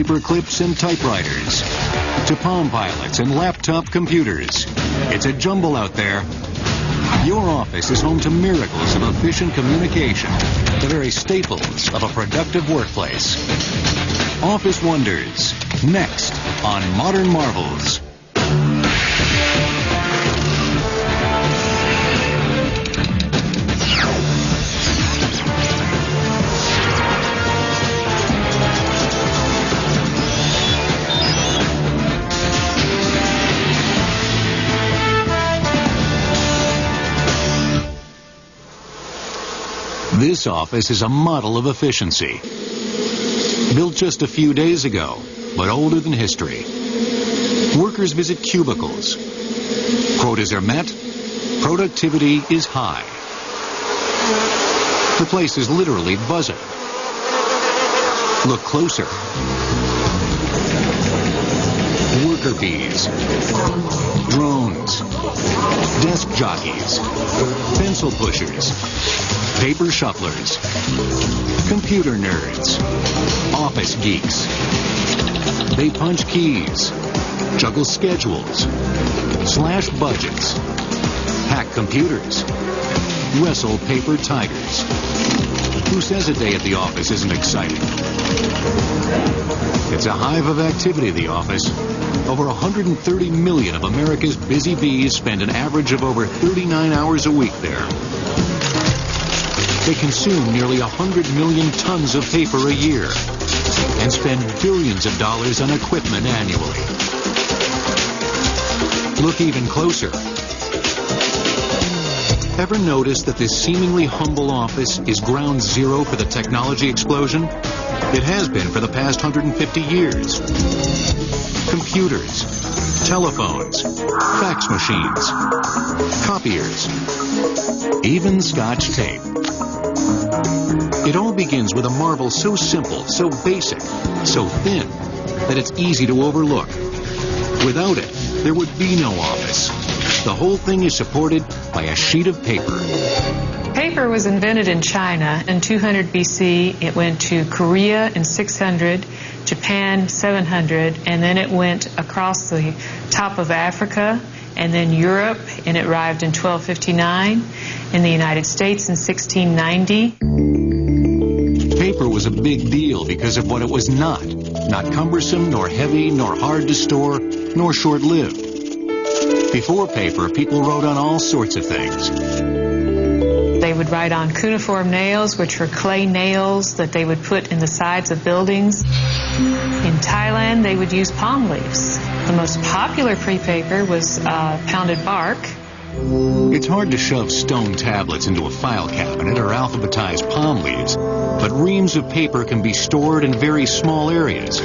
paper clips and typewriters, to Palm Pilots and laptop computers. It's a jumble out there. Your office is home to miracles of efficient communication, the very staples of a productive workplace. Office Wonders, next on Modern Marvels. This office is a model of efficiency. Built just a few days ago, but older than history. Workers visit cubicles. Quotas are met. Productivity is high. The place is literally buzzing. Look closer. Worker bees, drones, desk jockeys, pencil pushers, paper shufflers, computer nerds, office geeks. They punch keys, juggle schedules, slash budgets, hack computers, wrestle paper tigers. Who says a day at the office isn't exciting? It's a hive of activity, the office. Over 130 million of America's busy bees spend an average of over 39 hours a week there. They consume nearly 100 million tons of paper a year and spend billions of dollars on equipment annually. Look even closer. Ever notice that this seemingly humble office is ground zero for the technology explosion? It has been for the past 150 years. Computers, telephones, fax machines, copiers, even Scotch tape. It all begins with a marvel so simple, so basic, so thin, that it's easy to overlook. Without it, there would be no office. The whole thing is supported by a sheet of paper. Paper was invented in China in 200 BC. It went to Korea in 600, Japan 700, and then it went across the top of Africa, and then Europe, and it arrived in 1259, in the United States in 1690. Paper was a big deal because of what it was not cumbersome, nor heavy, nor hard to store, nor short-lived. Before paper, people wrote on all sorts of things. They would write on cuneiform nails, which were clay nails that they would put in the sides of buildings. In Thailand, they would use palm leaves. The most popular pre-paper was pounded bark. It's hard to shove stone tablets into a file cabinet or alphabetize palm leaves, but reams of paper can be stored in very small areas.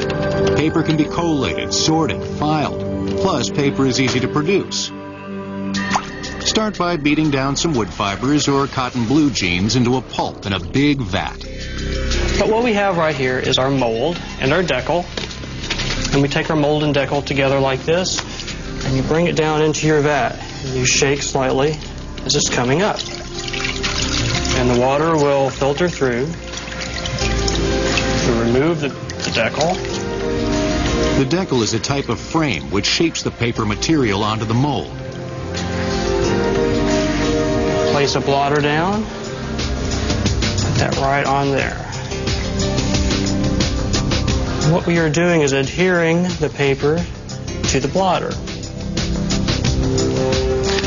Paper can be collated, sorted, filed. Plus, paper is easy to produce. Start by beating down some wood fibers or cotton blue jeans into a pulp in a big vat. But what we have right here is our mold and our decal. And we take our mold and decal together like this, and you bring it down into your vat. And you shake slightly as it's coming up. And the water will filter through. We remove the decal. The decal is a type of frame which shapes the paper material onto the mold. Place a blotter down. Put that right on there. What we are doing is adhering the paper to the blotter.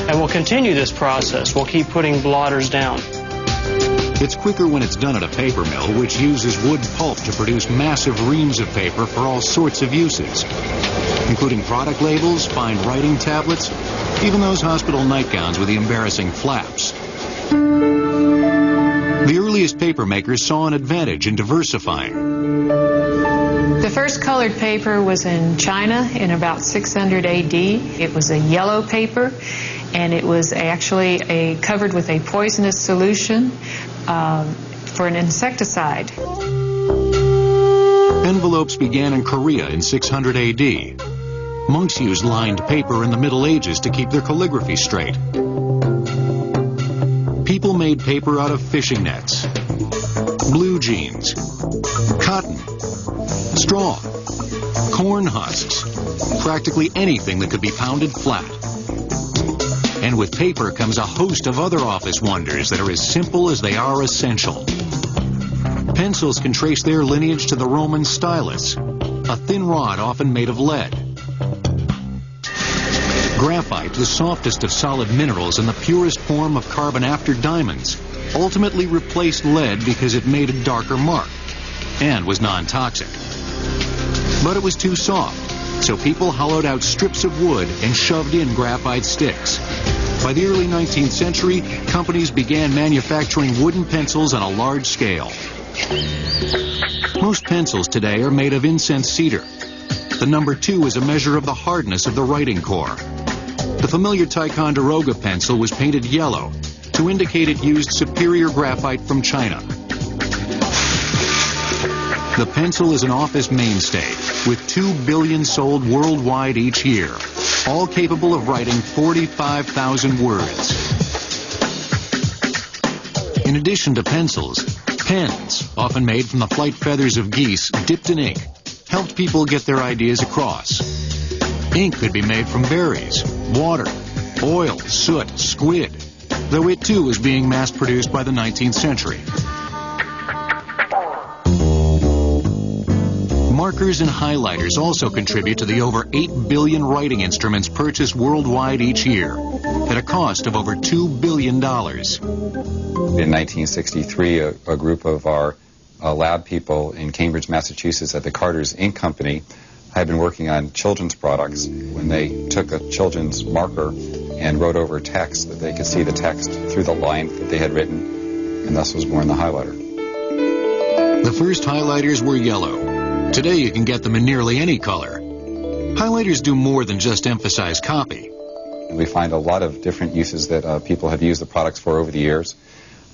And we'll continue this process. We'll keep putting blotters down. It's quicker when it's done at a paper mill, which uses wood pulp to produce massive reams of paper for all sorts of uses, including product labels, fine writing tablets, even those hospital nightgowns with the embarrassing flaps. The earliest paper makers saw an advantage in diversifying. The first colored paper was in China in about 600 AD. It was a yellow paper, and it was actually covered with a poisonous solution for an insecticide. Envelopes began in Korea in 600 AD. Monks used lined paper in the Middle Ages to keep their calligraphy straight. People made paper out of fishing nets, blue jeans, cotton, straw, corn husks, practically anything that could be pounded flat. And with paper comes a host of other office wonders that are as simple as they are essential. Pencils can trace their lineage to the Roman stylus, a thin rod often made of lead. Graphite, the softest of solid minerals and the purest form of carbon after diamonds, ultimately replaced lead because it made a darker mark and was non-toxic. But it was too soft, so people hollowed out strips of wood and shoved in graphite sticks. By the early 19th century, companies began manufacturing wooden pencils on a large scale. Most pencils today are made of incense cedar. The number 2 is a measure of the hardness of the writing core. The familiar Ticonderoga pencil was painted yellow to indicate it used superior graphite from China. The pencil is an office mainstay, with 2 billion sold worldwide each year, all capable of writing 45,000 words. In addition to pencils, pens, often made from the flight feathers of geese dipped in ink, helped people get their ideas across. Ink could be made from berries, water, oil, soot, squid, though it too was being mass-produced by the 19th century. Markers and highlighters also contribute to the over 8 billion writing instruments purchased worldwide each year, at a cost of over $2 billion. In 1963, a group of our lab people in Cambridge, Massachusetts at the Carter's Ink Company had been working on children's products when they took a children's marker and wrote over text that they could see the text through the line that they had written, and thus was born the highlighter. The first highlighters were yellow. Today you can get them in nearly any color. Highlighters do more than just emphasize copy. We find a lot of different uses that people have used the products for over the years.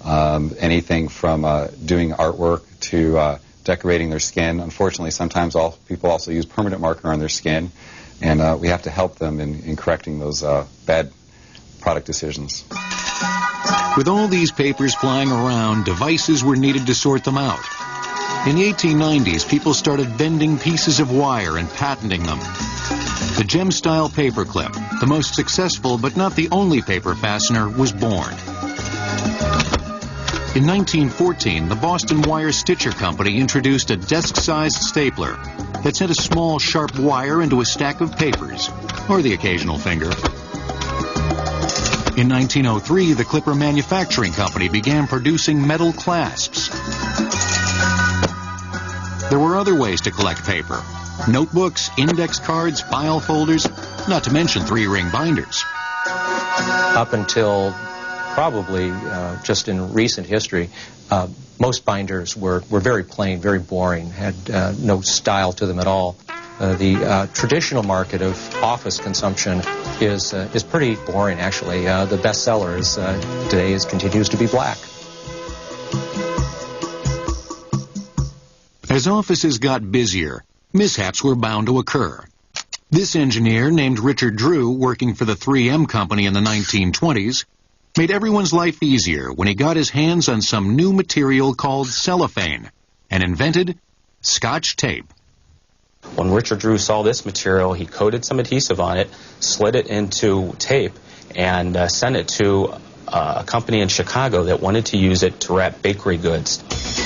Anything from doing artwork to decorating their skin. Unfortunately, sometimes people also use permanent marker on their skin, and we have to help them in correcting those bad product decisions. With all these papers flying around, devices were needed to sort them out. In the 1890s, people started bending pieces of wire and patenting them. The gem-style paperclip, the most successful but not the only paper fastener, was born. In 1914, the Boston Wire Stitcher Company introduced a desk-sized stapler that sent a small, sharp wire into a stack of papers, or the occasional finger. In 1903, the Clipper Manufacturing Company began producing metal clasps. There were other ways to collect paper: notebooks, index cards, file folders, not to mention 3-ring binders. Up until probably just in recent history, most binders were very plain, very boring, had no style to them at all. The traditional market of office consumption is pretty boring, actually. The bestseller today continues to be black. As offices got busier, mishaps were bound to occur. This engineer, named Richard Drew, working for the 3M company in the 1920s, made everyone's life easier when he got his hands on some new material called cellophane and invented Scotch tape. When Richard Drew saw this material, he coated some adhesive on it, slid it into tape, and sent it to a company in Chicago that wanted to use it to wrap bakery goods.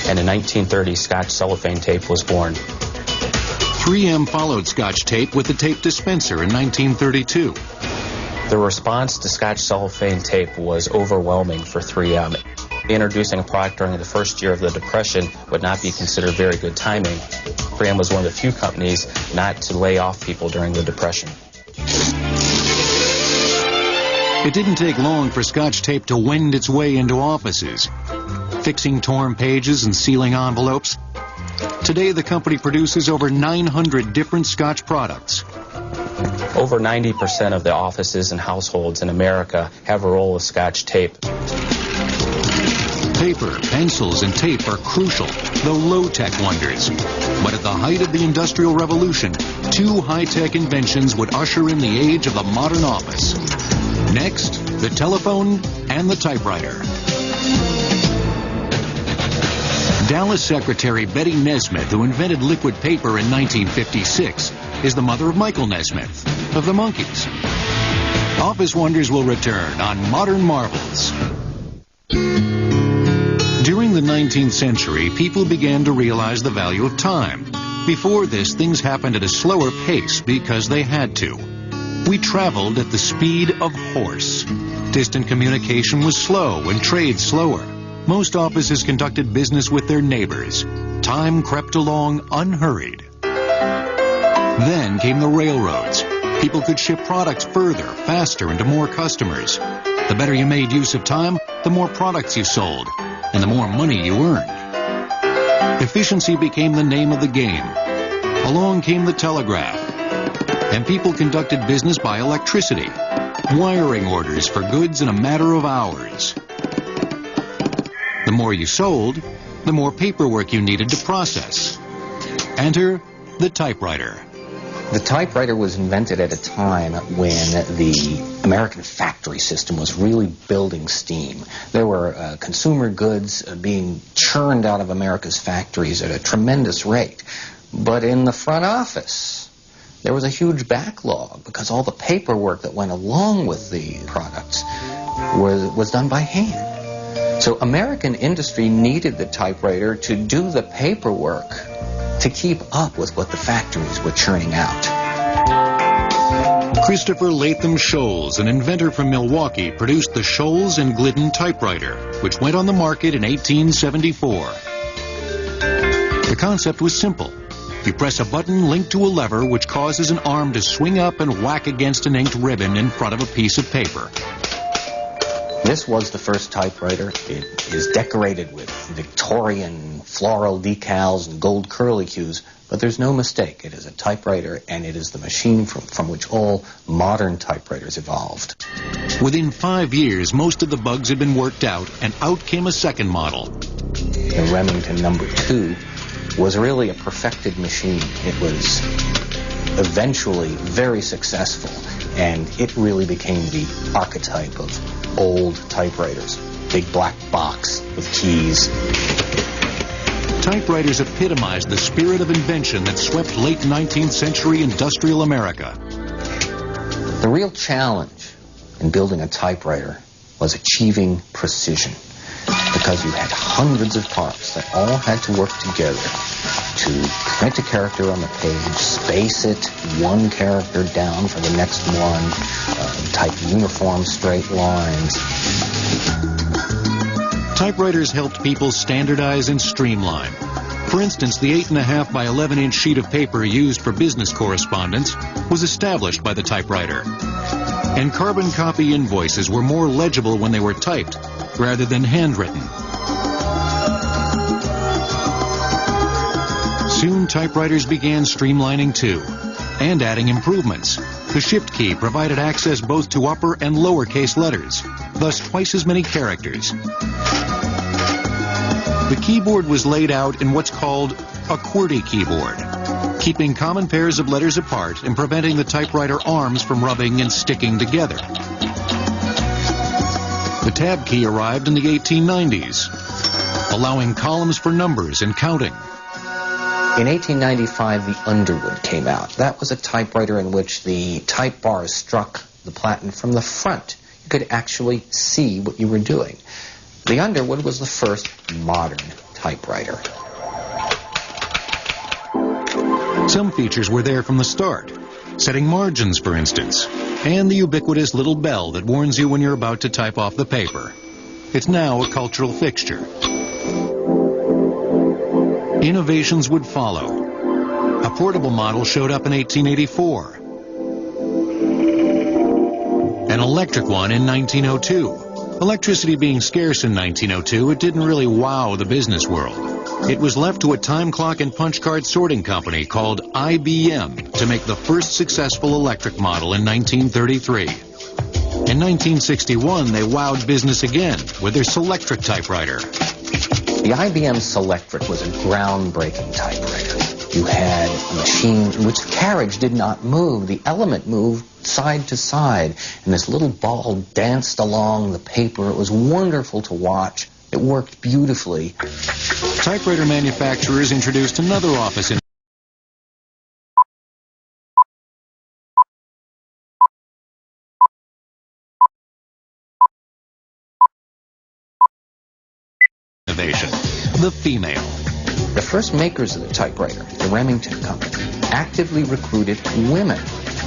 And in 1930, Scotch cellophane tape was born. 3M followed Scotch tape with the tape dispenser in 1932. The response to Scotch cellophane tape was overwhelming for 3M. Introducing a product during the first year of the Depression would not be considered very good timing. 3M was one of the few companies not to lay off people during the Depression. It didn't take long for Scotch tape to wend its way into offices, fixing torn pages and sealing envelopes. Today, the company produces over 900 different Scotch products. Over 90% of the offices and households in America have a roll of Scotch tape. Paper, pencils, and tape are crucial, though low-tech wonders. But at the height of the Industrial Revolution, 2 high-tech inventions would usher in the age of the modern office. Next, the telephone and the typewriter. Dallas secretary Betty Nesmith, who invented liquid paper in 1956, is the mother of Michael Nesmith of the Monkees. Office Wonders will return on Modern Marvels. During the 19th century, people began to realize the value of time. Before this, things happened at a slower pace because they had to. We traveled at the speed of horse. Distant communication was slow and trade slower. Most offices conducted business with their neighbors. Time crept along unhurried. Then came the railroads. People could ship products further, faster, and to more customers. The better you made use of time, the more products you sold, and the more money you earned. Efficiency became the name of the game. Along came the telegraph, and people conducted business by electricity, wiring orders for goods in a matter of hours. The more you sold, the more paperwork you needed to process. Enter the typewriter. The typewriter was invented at a time when the American factory system was really building steam. There were consumer goods being churned out of America's factories at a tremendous rate. But in the front office, there was a huge backlog because all the paperwork that went along with the products was done by hand. So American industry needed the typewriter to do the paperwork to keep up with what the factories were churning out. Christopher Latham Sholes, an inventor from Milwaukee, produced the Sholes and Glidden typewriter, which went on the market in 1874. The concept was simple. You press a button linked to a lever which causes an arm to swing up and whack against an inked ribbon in front of a piece of paper. This was the first typewriter. It is decorated with Victorian floral decals and gold curlicues, but there's no mistake. It is a typewriter, and it is the machine from which all modern typewriters evolved. Within 5 years, most of the bugs had been worked out, and out came a second model. The Remington No. 2 was really a perfected machine. It was eventually very successful, and it really became the archetype of old typewriters. Big black box with keys. Typewriters epitomized the spirit of invention that swept late 19th century industrial America. The real challenge in building a typewriter was achieving precision, because you had hundreds of parts that all had to work together to print a character on the page, space it one character down for the next one, type uniform straight lines. Typewriters helped people standardize and streamline. For instance, the 8.5 by 11-inch sheet of paper used for business correspondence was established by the typewriter. And carbon copy invoices were more legible when they were typed rather than handwritten. Soon, typewriters began streamlining too, and adding improvements. The shift key provided access both to upper and lowercase letters, thus twice as many characters. The keyboard was laid out in what's called a QWERTY keyboard, keeping common pairs of letters apart and preventing the typewriter arms from rubbing and sticking together. The tab key arrived in the 1890s, allowing columns for numbers and counting. In 1895, the Underwood came out. That was a typewriter in which the type bars struck the platen from the front. You could actually see what you were doing. The Underwood was the first modern typewriter. Some features were there from the start, setting margins, for instance, and the ubiquitous little bell that warns you when you're about to type off the paper. It's now a cultural fixture. Innovations would follow. A portable model showed up in 1884. An electric one in 1902. Electricity being scarce in 1902, it didn't really wow the business world. It was left to a time clock and punch card sorting company called IBM to make the first successful electric model in 1933. In 1961, they wowed business again with their Selectric typewriter. The IBM Selectric was a groundbreaking typewriter. You had a machine in which the carriage did not move. The element moved side to side, and this little ball danced along the paper. It was wonderful to watch. It worked beautifully. Typewriter manufacturers introduced another office innovation, the female. The first makers of the typewriter, the Remington Company, actively recruited women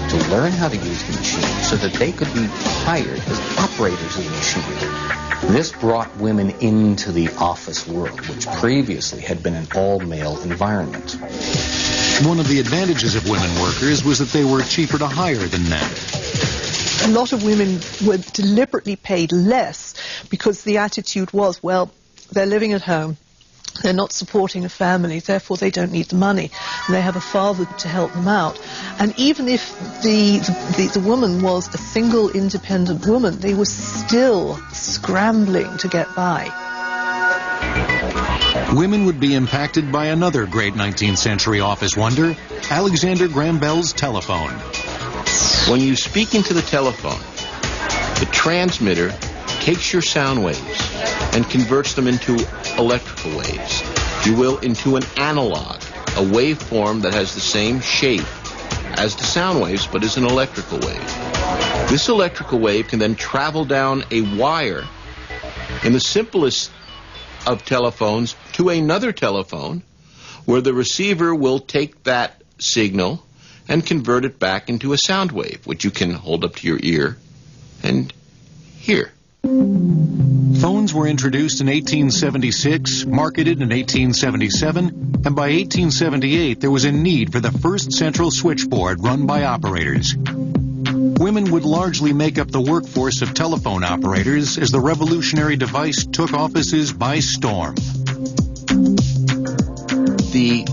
to learn how to use the machine so that they could be hired as operators of the machine. This brought women into the office world, which previously had been an all-male environment. One of the advantages of women workers was that they were cheaper to hire than men. A lot of women were deliberately paid less because the attitude was, well, they're living at home, they're not supporting a family, therefore they don't need the money, and they have a father to help them out. And even if the woman was a single independent woman, they were still scrambling to get by. Women would be impacted by another great 19th century office wonder, Alexander Graham Bell's telephone. When you speak into the telephone, the transmitter takes your sound waves and converts them into electrical waves, if you will, into an analog, a waveform that has the same shape as the sound waves but is an electrical wave. This electrical wave can then travel down a wire in the simplest of telephones to another telephone where the receiver will take that signal and convert it back into a sound wave, which you can hold up to your ear and hear. Phones were introduced in 1876, marketed in 1877, and by 1878 there was a need for the first central switchboard run by operators. Women would largely make up the workforce of telephone operators as the revolutionary device took offices by storm. The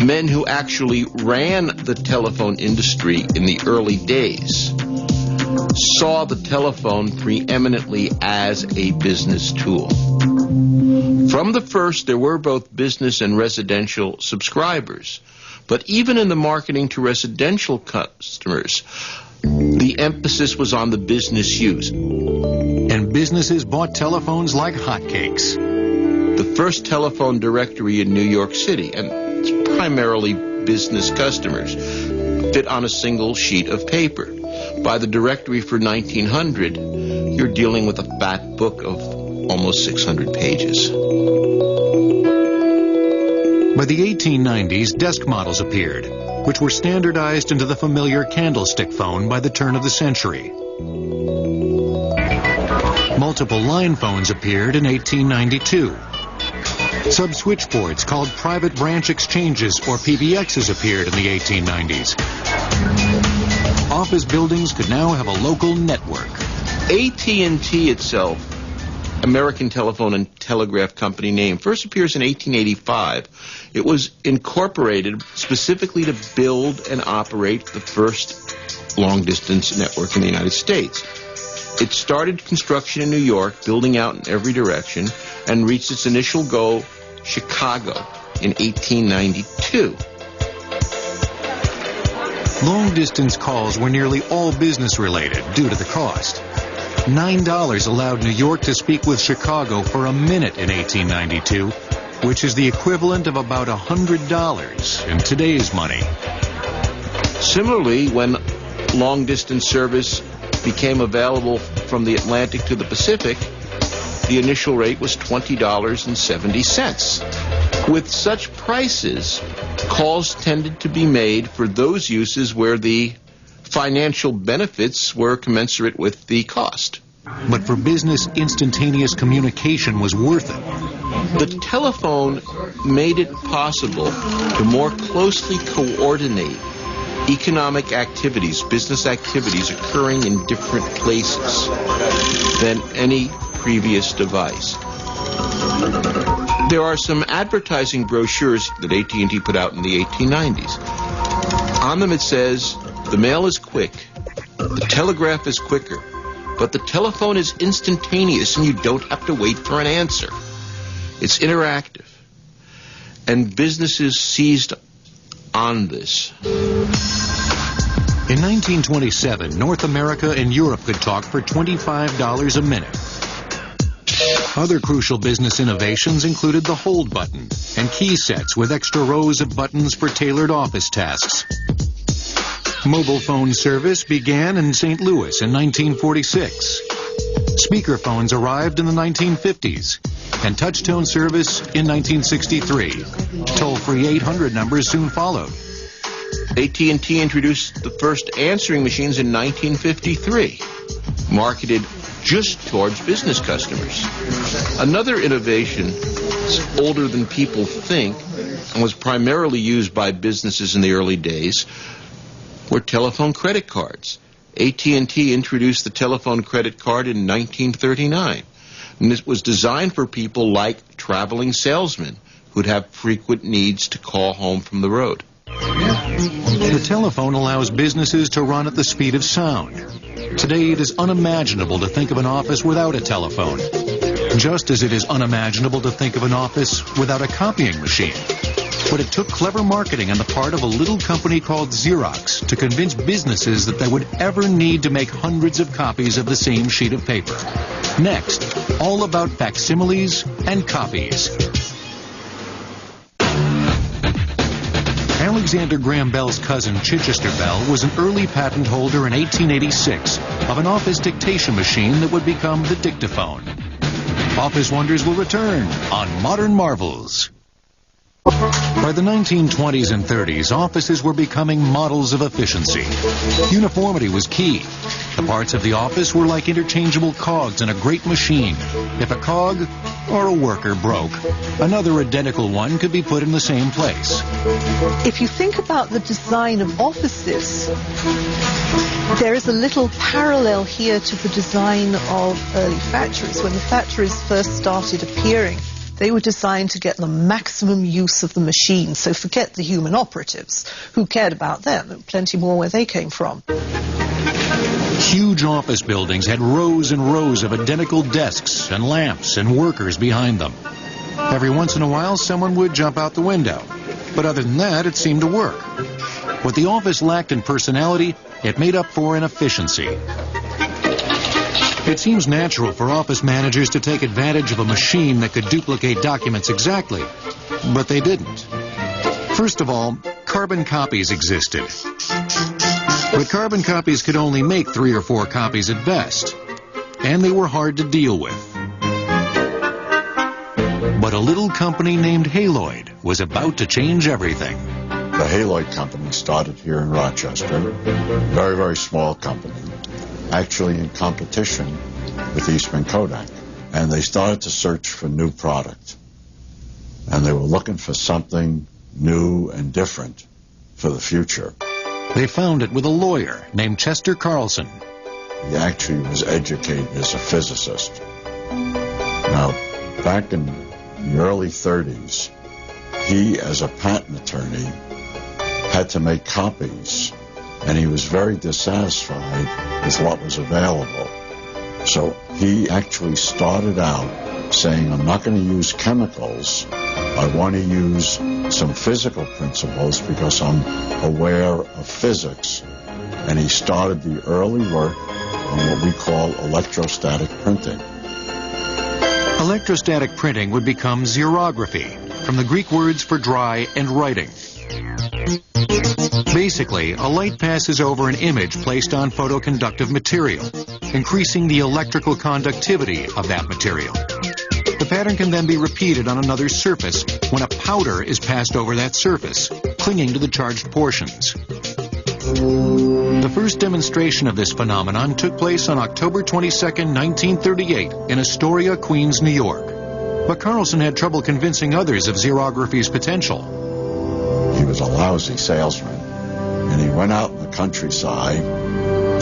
men who actually ran the telephone industry in the early days saw the telephone preeminently as a business tool. From the first, there were both business and residential subscribers. But even in the marketing to residential customers, the emphasis was on the business use. And businesses bought telephones like hotcakes. The first telephone directory in New York City, and it's primarily business customers, fit on a single sheet of paper. By the directory for 1900, you're dealing with a fat book of almost 600 pages. By the 1890s, desk models appeared, which were standardized into the familiar candlestick phone by the turn of the century. Multiple line phones appeared in 1892. Sub-switchboards called private branch exchanges, or PBXs, appeared in the 1890s. Office buildings could now have a local network. AT&T itself, American Telephone and Telegraph Company name, first appears in 1885. It was incorporated specifically to build and operate the first long-distance network in the United States. It started construction in New York, building out in every direction, and reached its initial goal, Chicago, in 1892. Long-distance calls were nearly all business-related due to the cost. $9 allowed New York to speak with Chicago for a minute in 1892, which is the equivalent of about $100 in today's money. Similarly, when long-distance service became available from the Atlantic to the Pacific, the initial rate was $20.70. With such prices, calls tended to be made for those uses where the financial benefits were commensurate with the cost. But for business, instantaneous communication was worth it. The telephone made it possible to more closely coordinate economic activities, business activities occurring in different places than any previous device. There are some advertising brochures that AT&T put out in the 1890s. On them it says, the mail is quick, the telegraph is quicker, but the telephone is instantaneous and you don't have to wait for an answer. It's interactive. And businesses seized on this. In 1927, North America and Europe could talk for $25 a minute. Other crucial business innovations included the hold button and key sets with extra rows of buttons for tailored office tasks. Mobile phone service began in St. Louis in 1946. Speakerphones arrived in the 1950s, and touch-tone service in 1963. Toll-free 800 numbers soon followed. AT&T introduced the first answering machines in 1953, marketed just towards business customers. Another innovation is older than people think and was primarily used by businesses in the early days were telephone credit cards. AT&T introduced the telephone credit card in 1939, and it was designed for people like traveling salesmen who'd have frequent needs to call home from the road. The telephone allows businesses to run at the speed of sound. Today, it is unimaginable to think of an office without a telephone, just as it is unimaginable to think of an office without a copying machine. But it took clever marketing on the part of a little company called Xerox to convince businesses that they would ever need to make hundreds of copies of the same sheet of paper. Next, all about facsimiles and copies. Alexander Graham Bell's cousin, Chichester Bell, was an early patent holder in 1886 of an office dictation machine that would become the dictaphone. Office Wonders will return on Modern Marvels. By the 1920s and 30s, offices were becoming models of efficiency. Uniformity was key. The parts of the office were like interchangeable cogs in a great machine. If a cog or a worker broke, another identical one could be put in the same place. If you think about the design of offices, there is a little parallel here to the design of early factories. When the factories first started appearing, they were designed to get the maximum use of the machine. So forget the human operatives. Who cared about them? Plenty more where they came from. Huge office buildings had rows and rows of identical desks and lamps and workers behind them. Every once in a while, someone would jump out the window. But other than that, it seemed to work. What the office lacked in personality, it made up for in efficiency. It seems natural for office managers to take advantage of a machine that could duplicate documents exactly, but they didn't. First of all, carbon copies existed. But carbon copies could only make 3 or 4 copies at best, and they were hard to deal with. But a little company named Haloid was about to change everything. The Haloid company started here in Rochester, very, very small company, actually in competition with Eastman Kodak. And they started to search for new product. And they were looking for something new and different for the future. They found it with a lawyer named Chester Carlson. He actually was educated as a physicist. Now, back in the early 30s, he, as a patent attorney, had to make copies, and he was very dissatisfied with what was available. So he actually started out saying, I'm not going to use chemicals. I want to use some physical principles because I'm aware of physics. And he started the early work on what we call electrostatic printing. Electrostatic printing would become xerography, from the Greek words for dry and writing. Basically, a light passes over an image placed on photoconductive material, increasing the electrical conductivity of that material. The pattern can then be repeated on another surface when a powder is passed over that surface, clinging to the charged portions. The first demonstration of this phenomenon took place on October 22, 1938, in Astoria, Queens, New York. But Carlson had trouble convincing others of xerography's potential. He was a lousy salesman, and he went out in the countryside,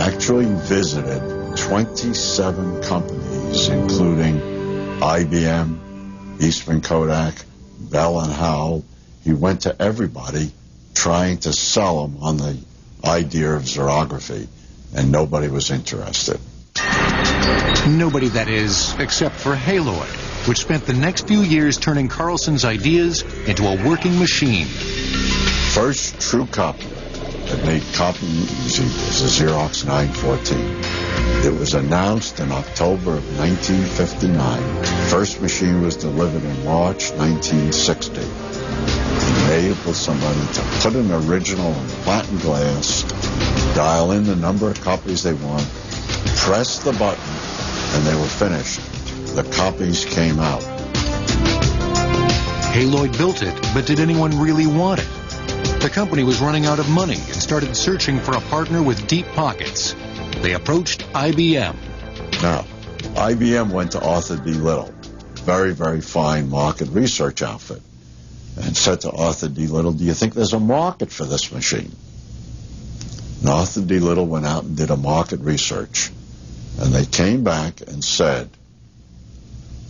actually visited 27 companies, including IBM, Eastman Kodak, Bell and Howell. He went to everybody trying to sell them on the idea of xerography, and nobody was interested. Nobody, that is, except for Haloid, which spent the next few years turning Carlson's ideas into a working machine. First true copy that made copying easy was the Xerox 914. It was announced in October of 1959. First machine was delivered in March 1960. And they enabled somebody to put an original in platinum glass, dial in the number of copies they want, press the button, and they were finished. The copies came out. Haloid built it, but did anyone really want it? The company was running out of money and started searching for a partner with deep pockets. They approached IBM. Now, IBM went to Arthur D. Little, very, very fine market research outfit, and said to Arthur D. Little, do you think there's a market for this machine? And Arthur D. Little went out and did a market research, and they came back and said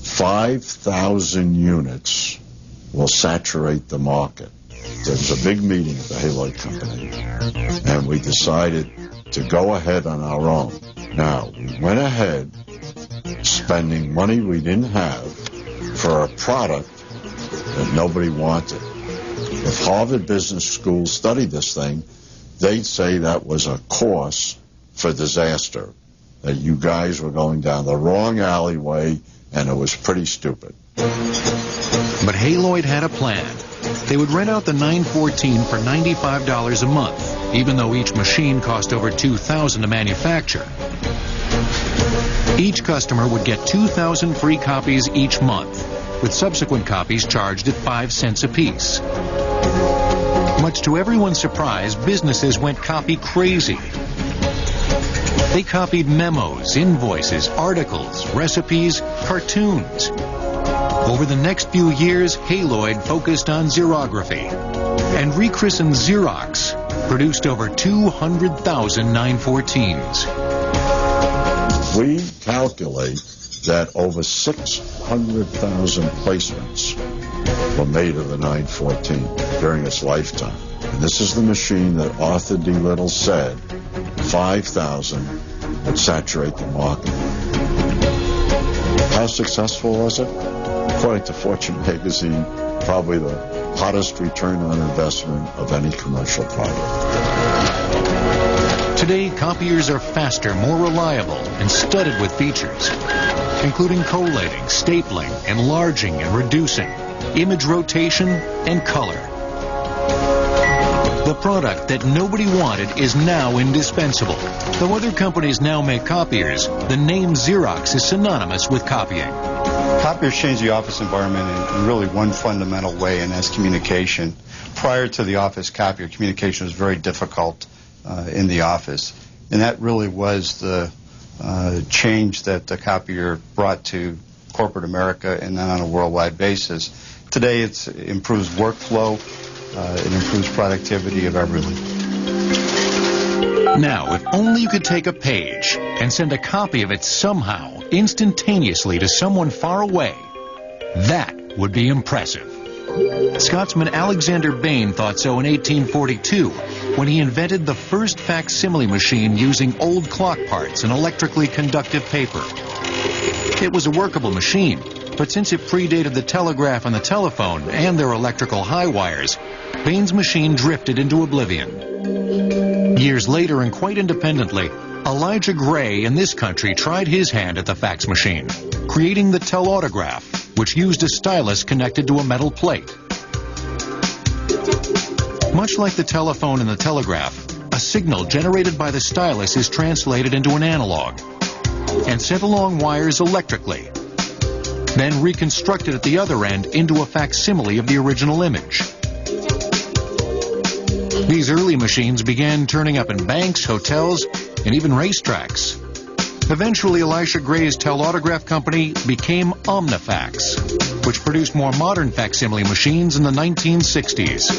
5,000 units will saturate the market. There was a big meeting at the Haloid Company, and we decided to go ahead on our own. Now, we went ahead spending money we didn't have for a product that nobody wanted. If Harvard Business School studied this thing, they'd say that was a course for disaster, that you guys were going down the wrong alleyway, and it was pretty stupid. But Haloid had a plan. They would rent out the 914 for $95 a month, even though each machine cost over $2,000 to manufacture. Each customer would get 2,000 free copies each month, with subsequent copies charged at 5 cents apiece. Much to everyone's surprise, businesses went copy crazy. They copied memos, invoices, articles, recipes, cartoons. Over the next few years, Haloid focused on xerography, and rechristened Xerox produced over 200,000 914s. We calculate that over 600,000 placements were made of the 914 during its lifetime. And this is the machine that Arthur D. Little said 5,000 would saturate the market. How successful was it? According to Fortune magazine, probably the hottest return on investment of any commercial product. Today, copiers are faster, more reliable, and studded with features, including collating, stapling, enlarging and reducing, image rotation, and color. The product that nobody wanted is now indispensable. Though other companies now make copiers, the name Xerox is synonymous with copying. Copiers change the office environment in really one fundamental way, and that's communication. Prior to the office copier, communication was very difficult in the office. And that really was the change that the copier brought to corporate America and then on a worldwide basis. Today it improves workflow, it improves productivity of everyone. Now, if only you could take a page and send a copy of it somehow, instantaneously to someone far away, that would be impressive. Scotsman Alexander Bain thought so in 1842 when he invented the first facsimile machine using old clock parts and electrically conductive paper. It was a workable machine, but since it predated the telegraph and the telephone and their electrical high wires, Bain's machine drifted into oblivion. Years later, and quite independently, Elijah Gray in this country tried his hand at the fax machine, creating the telautograph, which used a stylus connected to a metal plate. Much like the telephone and the telegraph, a signal generated by the stylus is translated into an analog and sent along wires electrically, then reconstructed at the other end into a facsimile of the original image. These early machines began turning up in banks, hotels, and even racetracks. Eventually, Elisha Gray's telautograph company became Omnifax, which produced more modern facsimile machines in the 1960s.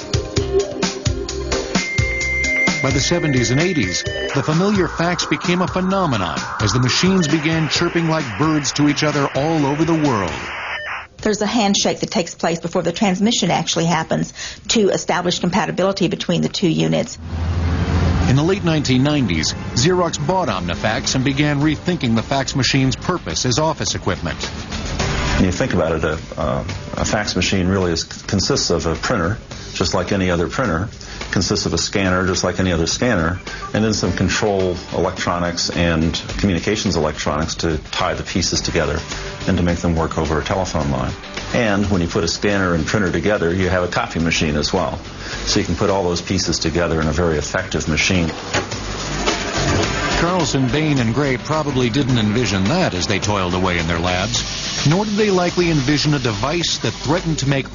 By the 70s and 80s, the familiar fax became a phenomenon as the machines began chirping like birds to each other all over the world. There's a handshake that takes place before the transmission actually happens to establish compatibility between the two units. In the late 1990s, Xerox bought Omnifax and began rethinking the fax machine's purpose as office equipment. When you think about it, a fax machine really consists of a printer, just like any other printer, consists of a scanner, just like any other scanner, and then some control electronics and communications electronics to tie the pieces together and to make them work over a telephone line. And when you put a scanner and printer together, you have a copy machine as well. So you can put all those pieces together in a very effective machine. Carlson, Bain, and Gray probably didn't envision that as they toiled away in their labs, nor did they likely envision a device that threatened to make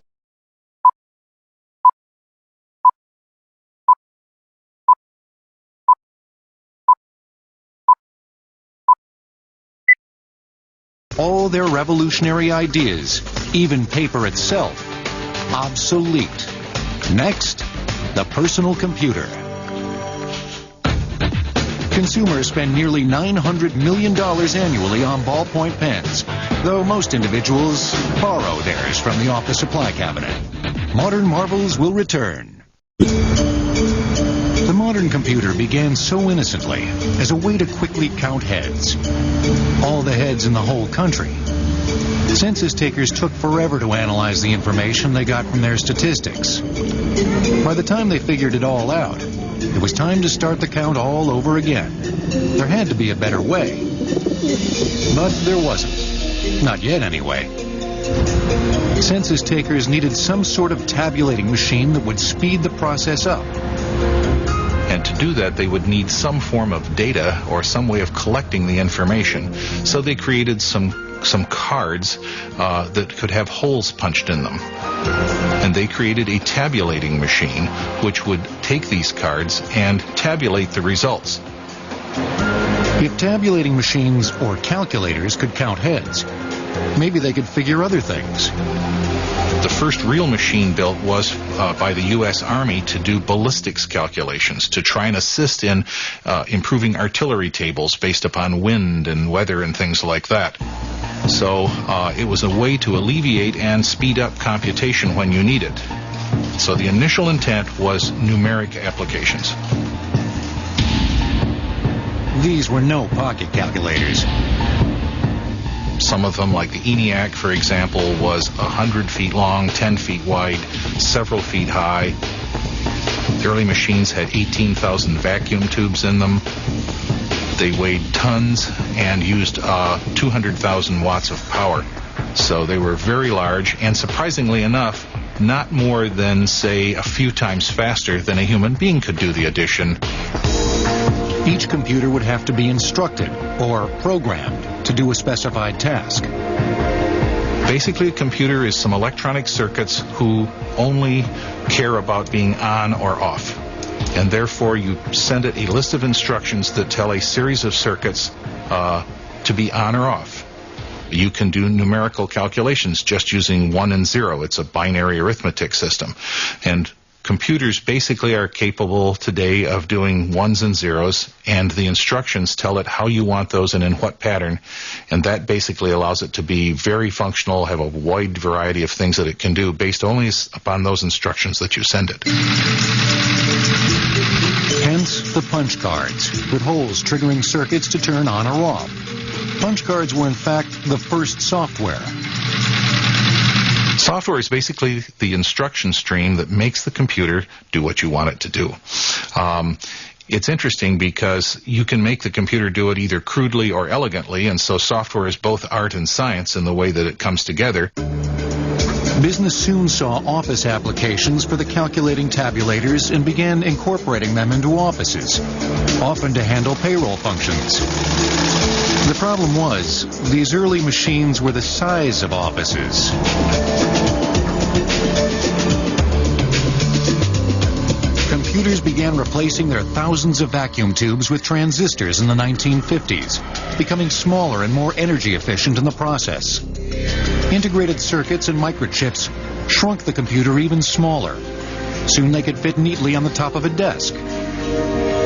all their revolutionary ideas, even paper itself, obsolete. Next, the personal computer. Consumers spend nearly $900 million annually on ballpoint pens, though most individuals borrow theirs from the office supply cabinet. Modern marvels will return. The modern computer began so innocently as a way to quickly count heads. All the heads in the whole country. Census takers took forever to analyze the information they got from their statistics. By the time they figured it all out, it was time to start the count all over again. There had to be a better way. But there wasn't. Not yet, anyway. Census takers needed some sort of tabulating machine that would speed the process up. And to do that, they would need some form of data or some way of collecting the information. So they created some cards that could have holes punched in them. And they created a tabulating machine which would take these cards and tabulate the results. If tabulating machines or calculators could count heads, maybe they could figure other things. The first real machine built was by the U.S. Army to do ballistics calculations, to try and assist in improving artillery tables based upon wind and weather and things like that. So it was a way to alleviate and speed up computation when you need it. So the initial intent was numeric applications. These were no pocket calculators. Some of them, like the ENIAC, for example, was 100 feet long, 10 feet wide, several feet high. The early machines had 18,000 vacuum tubes in them. They weighed tons and used 200,000 watts of power. So they were very large, and surprisingly enough, not more than, say, a few times faster than a human being could do the addition. Each computer would have to be instructed or programmed to do a specified task. Basically, a computer is some electronic circuits who only care about being on or off. And therefore, you send it a list of instructions that tell a series of circuits to be on or off. You can do numerical calculations just using 1 and 0. It's a binary arithmetic system. And computers basically are capable today of doing 1s and 0s, and the instructions tell it how you want those and in what pattern, and that basically allows it to be very functional, have a wide variety of things that it can do based only upon those instructions that you send it. Hence the punch cards, with holes triggering circuits to turn on or off. Punch cards were in fact the first software. Software is basically the instruction stream that makes the computer do what you want it to do. It's interesting because you can make the computer do it either crudely or elegantly, and so software is both art and science in the way that it comes together. Business soon saw office applications for the calculating tabulators and began incorporating them into offices, often to handle payroll functions. The problem was, these early machines were the size of offices. Computers began replacing their thousands of vacuum tubes with transistors in the 1950s, becoming smaller and more energy efficient in the process. Integrated circuits and microchips shrunk the computer even smaller. Soon they could fit neatly on the top of a desk.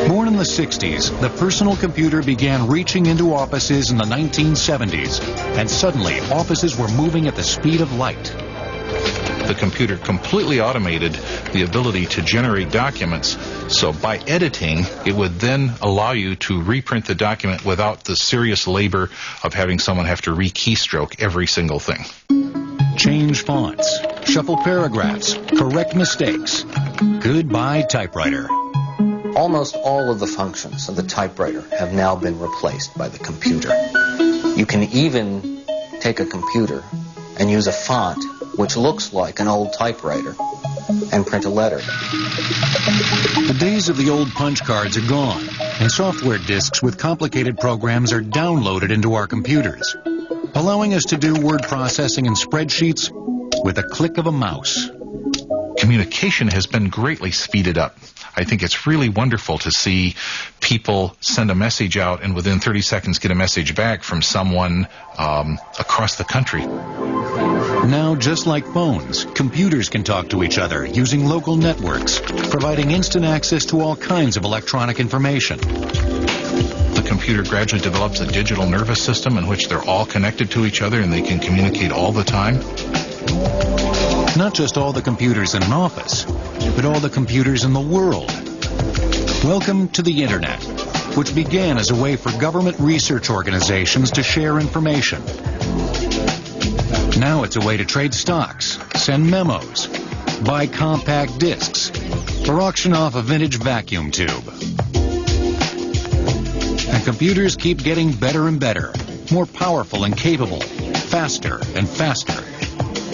Born in the 60s, the personal computer began reaching into offices in the 1970s, and suddenly offices were moving at the speed of light. the computer completely automated the ability to generate documents. So by editing, it would then allow you to reprint the document without the serious labor of having someone have to re-keystroke every single thing. Change fonts, shuffle paragraphs, correct mistakes. Goodbye, typewriter. Almost all of the functions of the typewriter have now been replaced by the computer. You can even take a computer and use a font which looks like an old typewriter and print a letter. The days of the old punch cards are gone, and software disks with complicated programs are downloaded into our computers, allowing us to do word processing and spreadsheets with a click of a mouse. Communication has been greatly speeded up. I think it's really wonderful to see people send a message out and within 30 seconds get a message back from someone across the country. Now, just like phones, computers can talk to each other using local networks, providing instant access to all kinds of electronic information. The computer gradually develops a digital nervous system in which they're all connected to each other and they can communicate all the time. Not just all the computers in an office, but all the computers in the world. Welcome to the Internet, which began as a way for government research organizations to share information. Now it's a way to trade stocks, send memos, buy compact discs, or auction off a vintage vacuum tube. And computers keep getting better and better, more powerful and capable, faster and faster.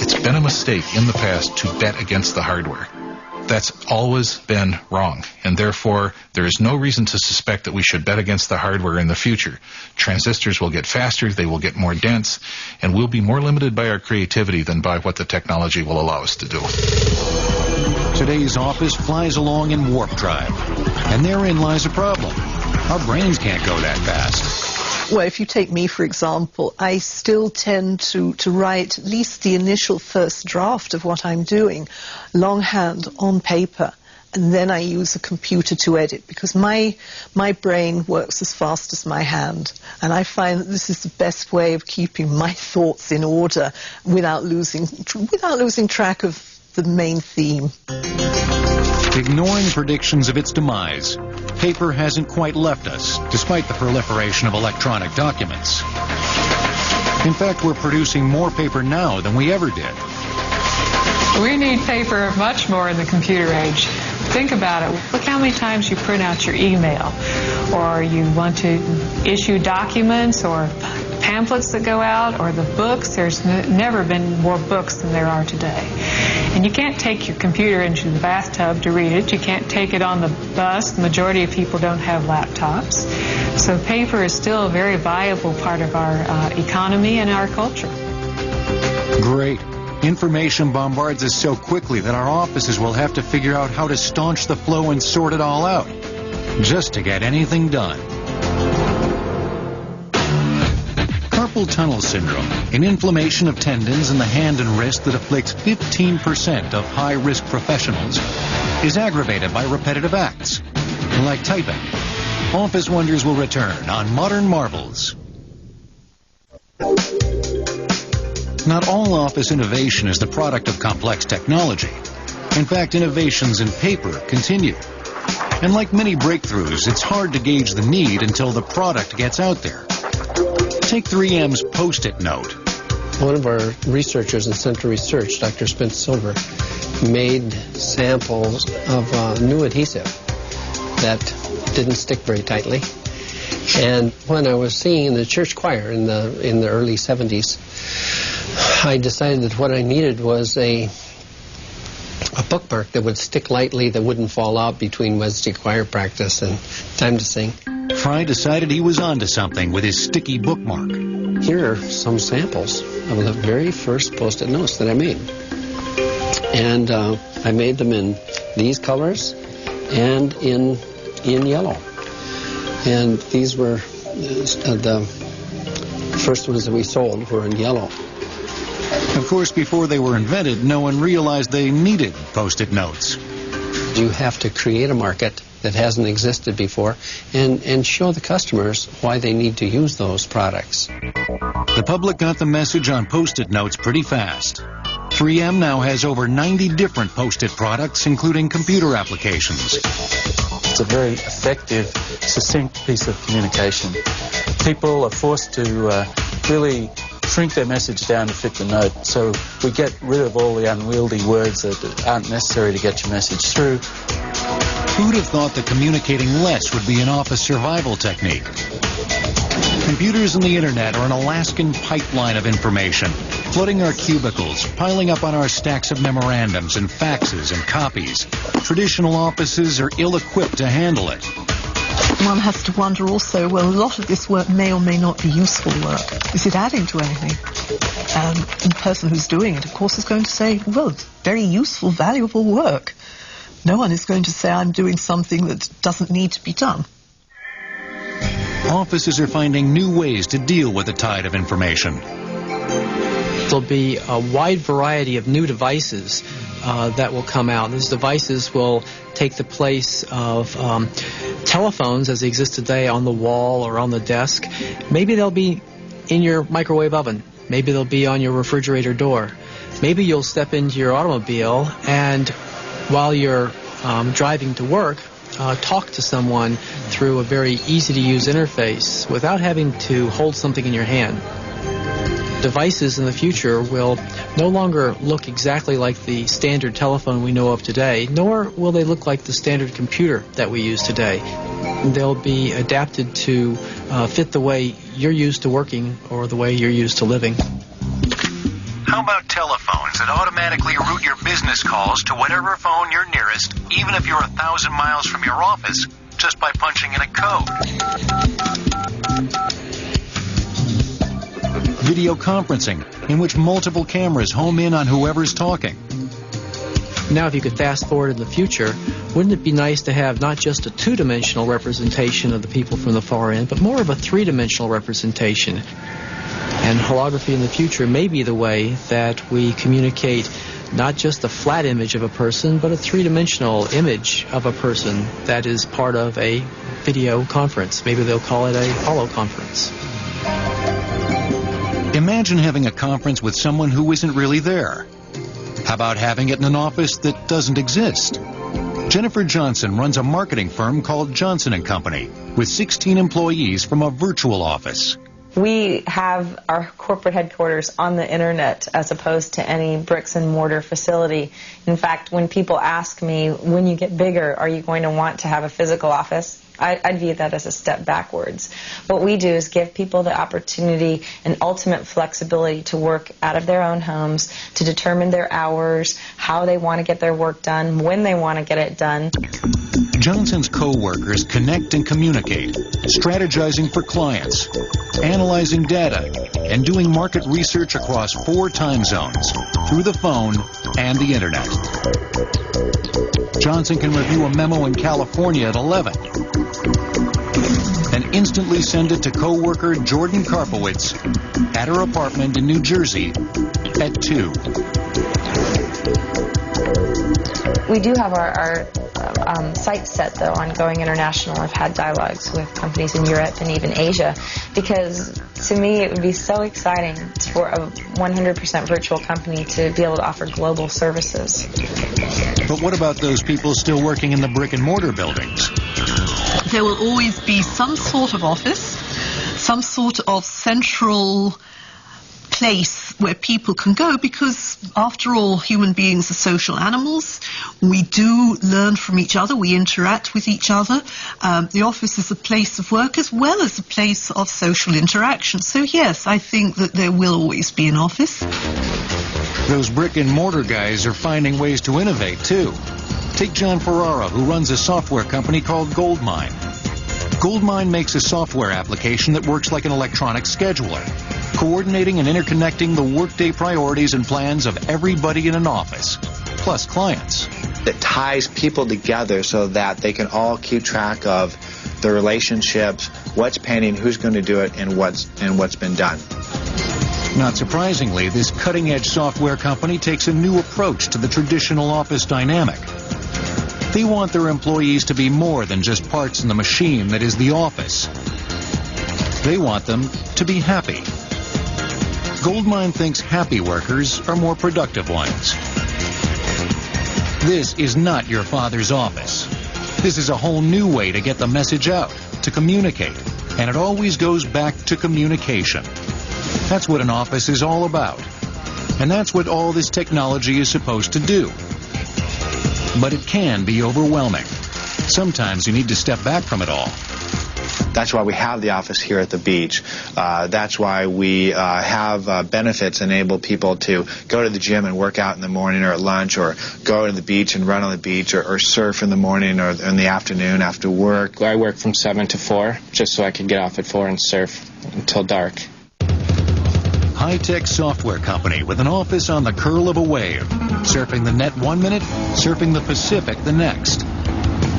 It's been a mistake in the past to bet against the hardware. That's always been wrong, and therefore there is no reason to suspect that we should bet against the hardware in the future. Transistors will get faster, they will get more dense, and we'll be more limited by our creativity than by what the technology will allow us to do. Today's office flies along in warp drive, and therein lies a problem. Our brains can't go that fast. Well, if you take me, for example, I still tend to write at least the initial first draft of what I'm doing longhand on paper, and then I use a computer to edit, because my brain works as fast as my hand, and I find that this is the best way of keeping my thoughts in order without losing track of the main theme. Ignoring predictions of its demise, paper hasn't quite left us, despite the proliferation of electronic documents. In fact, we're producing more paper now than we ever did. We need paper much more in the computer age. Think about it. Look how many times you print out your email, or you want to issue documents or pamphlets that go out, or the books. There's never been more books than there are today. And you can't take your computer into the bathtub to read it. You can't take it on the bus. The majority of people don't have laptops. So paper is still a very viable part of our economy and our culture. Great. Information bombards us so quickly that our offices will have to figure out how to staunch the flow and sort it all out, just to get anything done. Carpal tunnel syndrome, an inflammation of tendons in the hand and wrist that afflicts 15% of high-risk professionals, is aggravated by repetitive acts, like typing. Office Wonders will return on Modern Marvels. Not all office innovation is the product of complex technology. In fact, innovations in paper continue. And like many breakthroughs, it's hard to gauge the need until the product gets out there. Take 3M's Post-it note. One of our researchers in Central Research, Dr. Spence Silver, made samples of new adhesive that didn't stick very tightly. And when I was singing in the church choir in the early 70s, I decided that what I needed was a bookmark that would stick lightly, that wouldn't fall out between Wednesday choir practice and time to sing. Fry decided he was onto something with his sticky bookmark. Here are some samples of the very first Post-it notes that I made. And I made them in these colors and in yellow. And these were the first ones that we sold were in yellow. Of course, before they were invented, no one realized they needed Post-it notes. You have to create a market that hasn't existed before and show the customers why they need to use those products. The public got the message on Post-it notes pretty fast. 3M now has over 90 different Post-it products, including computer applications. It's a very effective, succinct piece of communication. People are forced to really shrink their message down to fit the note, so we get rid of all the unwieldy words that aren't necessary to get your message through. Who'd have thought that communicating less would be an office survival technique? Computers and the internet are an Alaskan pipeline of information, flooding our cubicles, piling up on our stacks of memorandums and faxes and copies. Traditional offices are ill-equipped to handle it. One has to wonder also, well, a lot of this work may or may not be useful work. Is it adding to anything? The person who's doing it, of course, is going to say, well, it's very useful, valuable work. No one is going to say I'm doing something that doesn't need to be done. Offices are finding new ways to deal with the tide of information. There'll be a wide variety of new devices that will come out. These devices will take the place of telephones as they exist today on the wall or on the desk. Maybe they'll be in your microwave oven. Maybe they'll be on your refrigerator door. Maybe you'll step into your automobile and while you're driving to work, talk to someone through a very easy-to-use interface without having to hold something in your hand. Devices in the future will no longer look exactly like the standard telephone we know of today, nor will they look like the standard computer that we use today. They'll be adapted to fit the way you're used to working or the way you're used to living. How about telephones that automatically route your business calls to whatever phone you're nearest, even if you're 1,000 miles from your office, just by punching in a code? Video conferencing, in which multiple cameras home in on whoever's talking. Now, if you could fast forward in the future, wouldn't it be nice to have not just a two-dimensional representation of the people from the far end, but more of a three-dimensional representation? And holography in the future may be the way that we communicate not just a flat image of a person, but a three-dimensional image of a person that is part of a video conference. Maybe they'll call it a holoconference. Imagine having a conference with someone who isn't really there. How about having it in an office that doesn't exist? Jennifer Johnson runs a marketing firm called Johnson & Company with 16 employees from a virtual office. We have our corporate headquarters on the internet as opposed to any bricks and mortar facility. In fact, when people ask me, when you get bigger, are you going to want to have a physical office? I'd view that as a step backwards. What we do is give people the opportunity and ultimate flexibility to work out of their own homes, to determine their hours, how they want to get their work done, when they want to get it done. Johnson's co-workers connect and communicate, strategizing for clients, analyzing data, and doing market research across 4 time zones, through the phone and the internet. Johnson can review a memo in California at 11 and instantly send it to co-worker Jordan Karpowitz at her apartment in New Jersey at 2. We do have our sights set, though, on going international. I've had dialogues with companies in Europe and even Asia, because to me it would be so exciting for a 100% virtual company to be able to offer global services. But what about those people still working in the brick and mortar buildings? There will always be some sort of office, some sort of central place where people can go, because after all, human beings are social animals. We do learn from each other, we interact with each other. The office is a place of work as well as a place of social interaction. So yes, I think that there will always be an office. Those brick and mortar guys are finding ways to innovate too. Take John Ferrara, who runs a software company called Goldmine. Goldmine makes a software application that works like an electronic scheduler, coordinating and interconnecting the workday priorities and plans of everybody in an office, plus clients. It ties people together so that they can all keep track of the relationships, what's pending, who's going to do it, and what's been done. Not surprisingly, this cutting-edge software company takes a new approach to the traditional office dynamic. They want their employees to be more than just parts in the machine that is the office. They want them to be happy. Goldmine thinks happy workers are more productive ones. This is not your father's office. This is a whole new way to get the message out, to communicate. And it always goes back to communication. That's what an office is all about. And that's what all this technology is supposed to do. But it can be overwhelming. Sometimes you need to step back from it all. That's why we have the office here at the beach. That's why we have benefits enable people to go to the gym and work out in the morning or at lunch, or go to the beach and run on the beach, or surf in the morning or in the afternoon after work. I work from 7 to 4 just so I can get off at 4 and surf until dark. High-tech software company with an office on the curl of a wave. Surfing the net 1 minute, surfing the Pacific the next.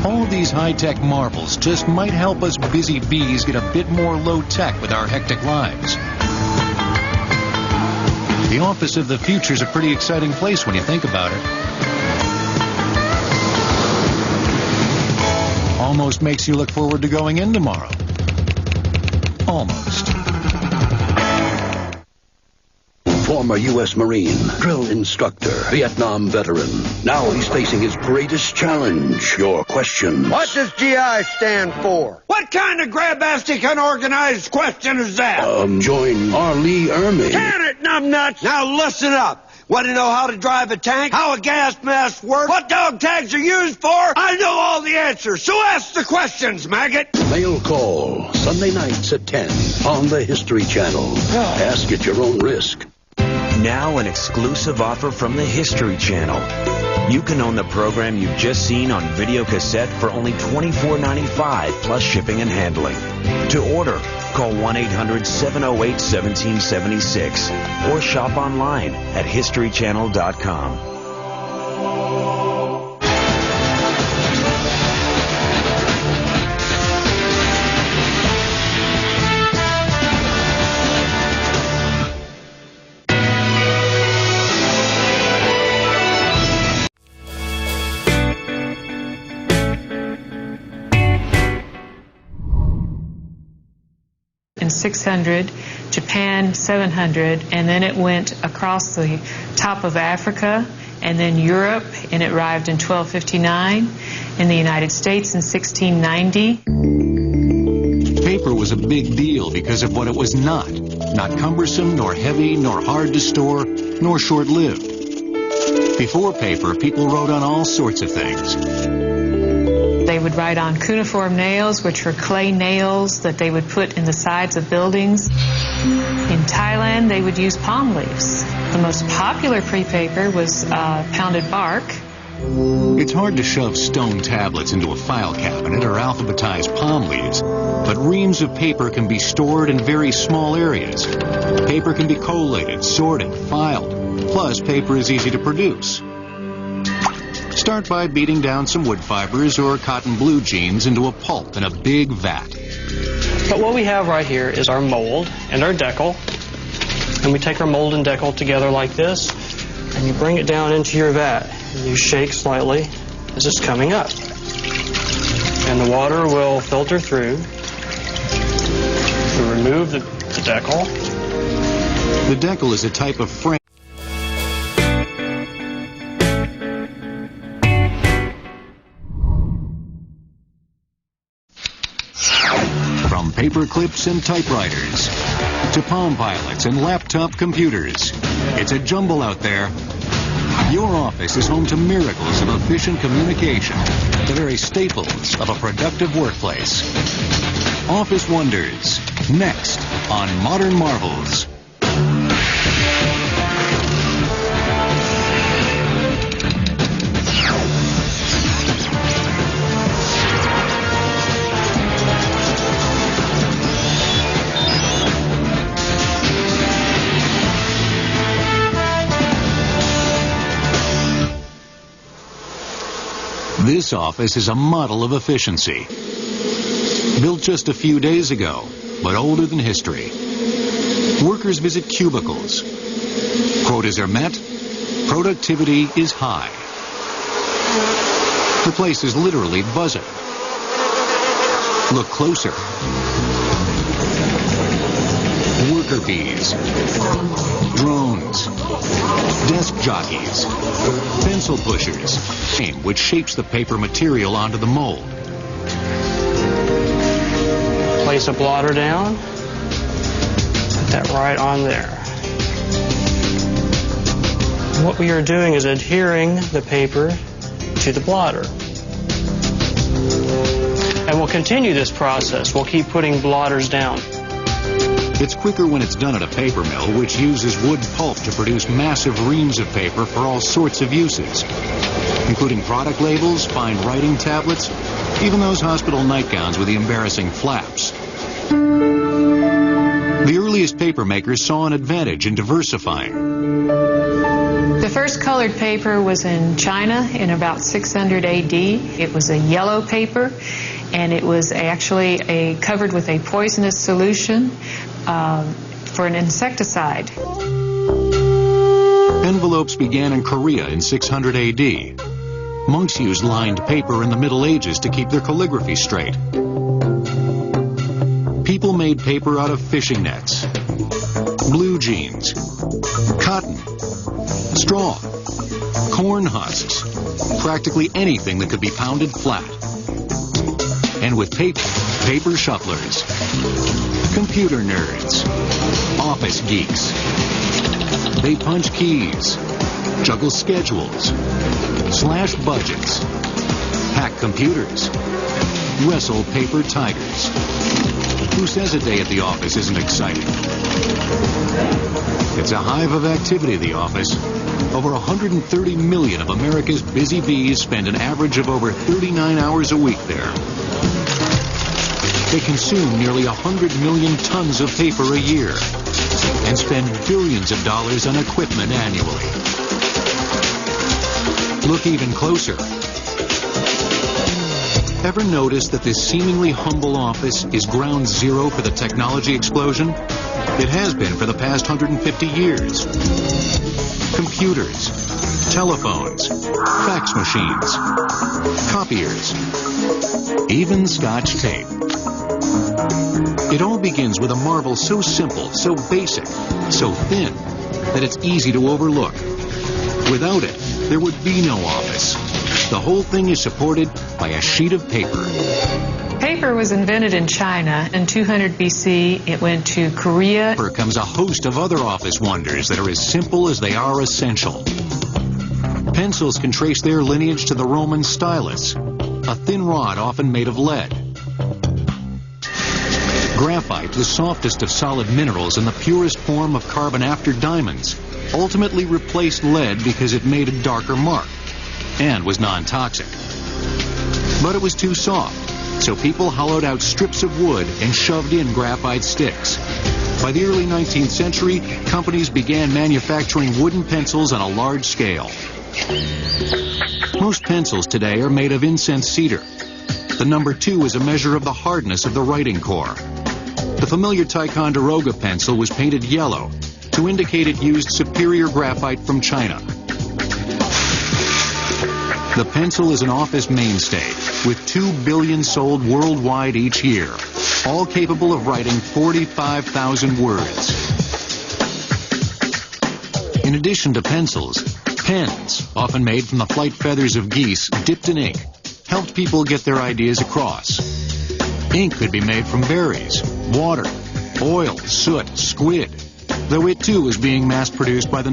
All these high-tech marvels just might help us busy bees get a bit more low-tech with our hectic lives. The office of the future is a pretty exciting place when you think about it. Almost makes you look forward to going in tomorrow. Almost. Former U.S. Marine, drill instructor, Vietnam veteran. Now he's facing his greatest challenge. Your question. What does GI stand for? What kind of grabastic unorganized question is that? Join R. Lee Ermey. Can it, numbnuts? Now listen up. Want to know how to drive a tank? How a gas mask works? What dog tags are used for? I know all the answers, so ask the questions, maggot. Mail call, Sunday nights at 10 on the History Channel. Ask at your own risk. Now an exclusive offer from the History Channel. You can own the program you've just seen on video cassette for only $24.95 plus shipping and handling. To order, call 1-800-708-1776 or shop online at historychannel.com. In 600, Japan 700, and then it went across the top of Africa, and then Europe, and it arrived in 1259, in the United States in 1690. Paper was a big deal because of what it was not. Not cumbersome, nor heavy, nor hard to store, nor short-lived. Before paper, people wrote on all sorts of things. They would write on cuneiform nails, which were clay nails that they would put in the sides of buildings. In Thailand, they would use palm leaves. The most popular pre-paper was pounded bark. It's hard to shove stone tablets into a file cabinet or alphabetize palm leaves, but reams of paper can be stored in very small areas. Paper can be collated, sorted, filed. Plus, paper is easy to produce. Start by beating down some wood fibers or cotton blue jeans into a pulp in a big vat. But what we have right here is our mold and our decal. And we take our mold and decal together like this, and you bring it down into your vat. And you shake slightly as it's coming up. And the water will filter through. We remove the decal. The decal is a type of frame. From paper clips and typewriters to Palm Pilots and laptop computers, it's a jumble out there. Your office is home to miracles of efficient communication, the very staples of a productive workplace. Office Wonders, next on Modern Marvels. This office is a model of efficiency. Built just a few days ago, but older than history. Workers visit cubicles. Quotas are met. Productivity is high. The place is literally buzzing. Look closer. worker bees, drones, desk jockeys, pencil pushers, which shapes the paper material onto the mold. Place a blotter down. Put that right on there. What we are doing is adhering the paper to the blotter. And we'll continue this process. We'll keep putting blotters down. It's quicker when it's done at a paper mill, which uses wood pulp to produce massive reams of paper for all sorts of uses, including product labels, fine writing tablets, even those hospital nightgowns with the embarrassing flaps. The earliest paper makers saw an advantage in diversifying. The first colored paper was in China in about 600 AD. It was a yellow paper, and it was actually covered with a poisonous solution for an insecticide. Envelopes began in Korea in 600 AD. Monks used lined paper in the Middle Ages to keep their calligraphy straight. People made paper out of fishing nets, blue jeans, cotton, straw, corn husks, practically anything that could be pounded flat. And with paper shufflers, computer nerds, office geeks. They punch keys, juggle schedules, slash budgets, hack computers, wrestle paper tigers. Who says a day at the office isn't exciting? It's a hive of activity, the office. Over 130 million of America's busy bees spend an average of over 39 hours a week there. They consume nearly 100 million tons of paper a year and spend billions of dollars on equipment annually. Look even closer. Ever notice that this seemingly humble office is ground zero for the technology explosion? It has been for the past 150 years. Computers, telephones, fax machines, copiers, even Scotch tape. It all begins with a marvel so simple, so basic, so thin, that it's easy to overlook. Without it, there would be no office. The whole thing is supported by a sheet of paper. Paper was invented in China in 200 BC. It went to Korea. Here comes a host of other office wonders that are as simple as they are essential. Pencils can trace their lineage to the Roman stylus, a thin rod often made of lead. Graphite, the softest of solid minerals and the purest form of carbon after diamonds, ultimately replaced lead because it made a darker mark and was non-toxic. But it was too soft, so people hollowed out strips of wood and shoved in graphite sticks. By the early 19th century, companies began manufacturing wooden pencils on a large scale. Most pencils today are made of incense cedar. The number 2 is a measure of the hardness of the writing core. The familiar Ticonderoga pencil was painted yellow to indicate it used superior graphite from China. The pencil is an office mainstay, with 2 billion sold worldwide each year, all capable of writing 45,000 words. In addition to pencils, pens, often made from the flight feathers of geese dipped in ink, helped people get their ideas across. Ink could be made from berries, water, oil, soot, squid, though it too was being mass-produced by the